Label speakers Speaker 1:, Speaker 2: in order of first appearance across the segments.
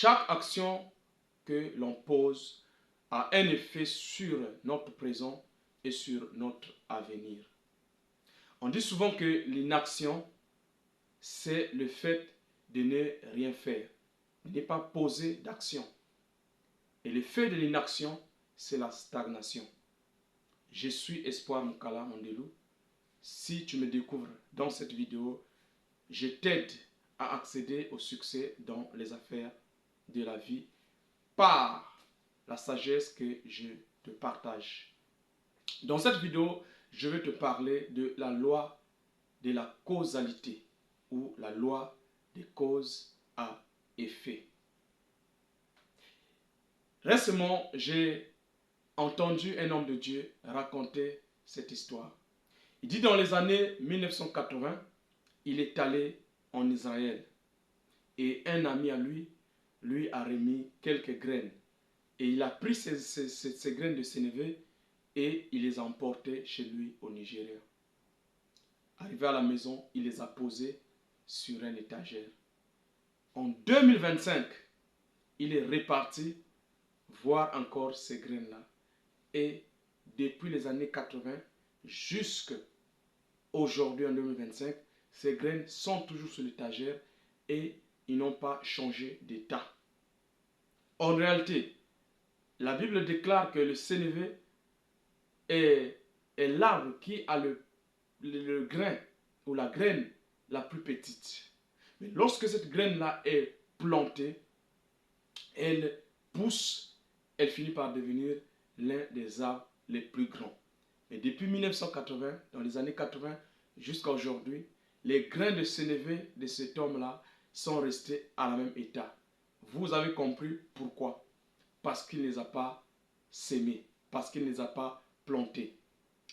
Speaker 1: chaque action que l'on pose a un effet sur notre présent et sur notre avenir. On dit souvent que l'inaction, c'est le fait de ne rien faire, de ne pas poser d'action. Et le fait de l'inaction, c'est la stagnation. Je suis Espoir Moukala Mondelou. Si tu me découvres dans cette vidéo, je t'aide à accéder au succès dans les affaires de la vie par la sagesse que je te partage. Dans cette vidéo, je vais te parler de la loi de la causalité ou la loi des causes à effet. Récemment, j'ai entendu un homme de Dieu raconter cette histoire. Il dit dans les années 1980, il est allé en Israël et un ami à lui a remis quelques graines. Et il a pris ces graines de sénévé et il les a emportées chez lui au Nigeria. Arrivé à la maison, il les a posées sur une étagère. En 2025, il est reparti voir encore ces graines-là. Et depuis les années 80 jusqu'à aujourd'hui en 2025, ces graines sont toujours sur l'étagère et ils n'ont pas changé d'état. En réalité, la Bible déclare que le sénévé est l'arbre qui a le grain ou la graine la plus petite. Mais lorsque cette graine-là est plantée, elle pousse, elle finit par devenir l'un des arbres les plus grands. Et depuis 1980, dans les années 80 jusqu'à aujourd'hui, les grains de sénévé de cet homme-là sont restés à la même état. Vous avez compris pourquoi? Parce qu'il ne les a pas sémés, parce qu'il ne les a pas plantés.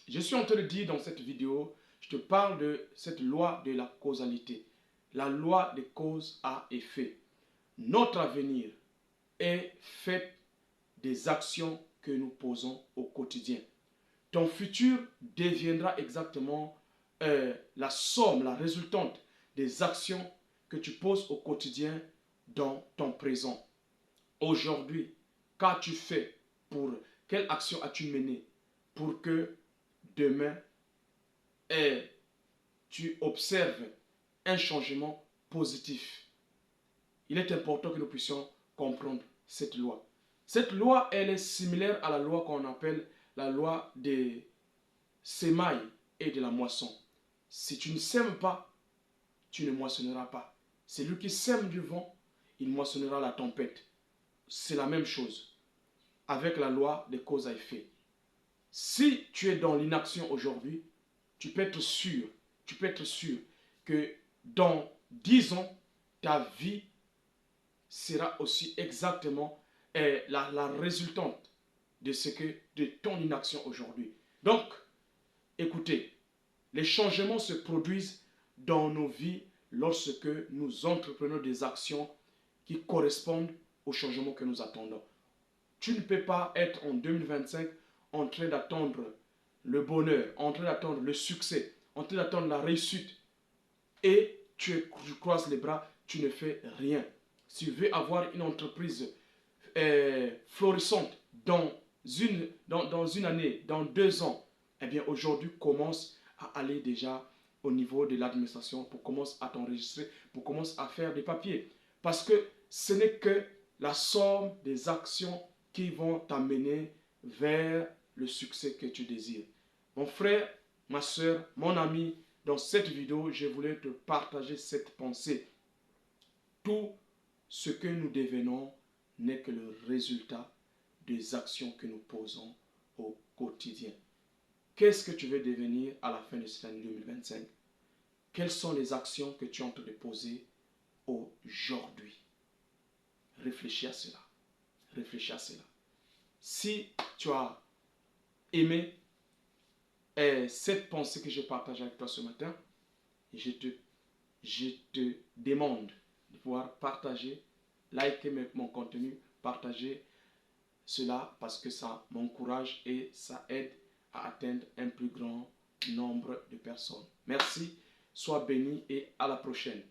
Speaker 1: Je suis en train de dire dans cette vidéo, je te parle de cette loi de la causalité, la loi des causes à effet. Notre avenir est fait des actions que nous posons au quotidien. Ton futur deviendra exactement la somme, la résultante des actions que tu poses au quotidien dans ton présent. Aujourd'hui, qu'as-tu fait pour, quelle action as-tu mené pour que demain, tu observes un changement positif? Il est important que nous puissions comprendre cette loi. Cette loi, elle est similaire à la loi qu'on appelle la loi des semailles et de la moisson. Si tu ne sèmes pas, tu ne moissonneras pas. Celui qui sème du vent, il moissonnera la tempête. C'est la même chose avec la loi des causes à effet. Si tu es dans l'inaction aujourd'hui, tu peux être sûr que dans 10 ans, ta vie sera aussi exactement la résultante de ton inaction aujourd'hui. Donc, écoutez, les changements se produisent dans nos vies lorsque nous entreprenons des actions qui correspondent au changement que nous attendons. Tu ne peux pas être en 2025 en train d'attendre le bonheur, en train d'attendre le succès, en train d'attendre la réussite et tu croises les bras, tu ne fais rien. Si tu veux avoir une entreprise florissante dans une année, dans 2 ans, eh bien aujourd'hui commence à aller déjà au niveau de l'administration pour commencer à t'enregistrer, pour commencer à faire des papiers. Parce que ce n'est que la somme des actions qui vont t'amener vers le succès que tu désires. Mon frère, ma soeur, mon ami, dans cette vidéo, je voulais te partager cette pensée. Tout ce que nous devenons n'est que le résultat des actions que nous posons au quotidien. Qu'est-ce que tu veux devenir à la fin de cette année 2025? Quelles sont les actions que tu es en train de poser aujourd'hui? Réfléchis à cela. Réfléchis à cela. Si tu as aimé cette pensée que j'ai partagée avec toi ce matin, je te demande de pouvoir partager, liker mon contenu, partager cela parce que ça m'encourage et ça aide à atteindre un plus grand nombre de personnes. Merci, sois béni et à la prochaine.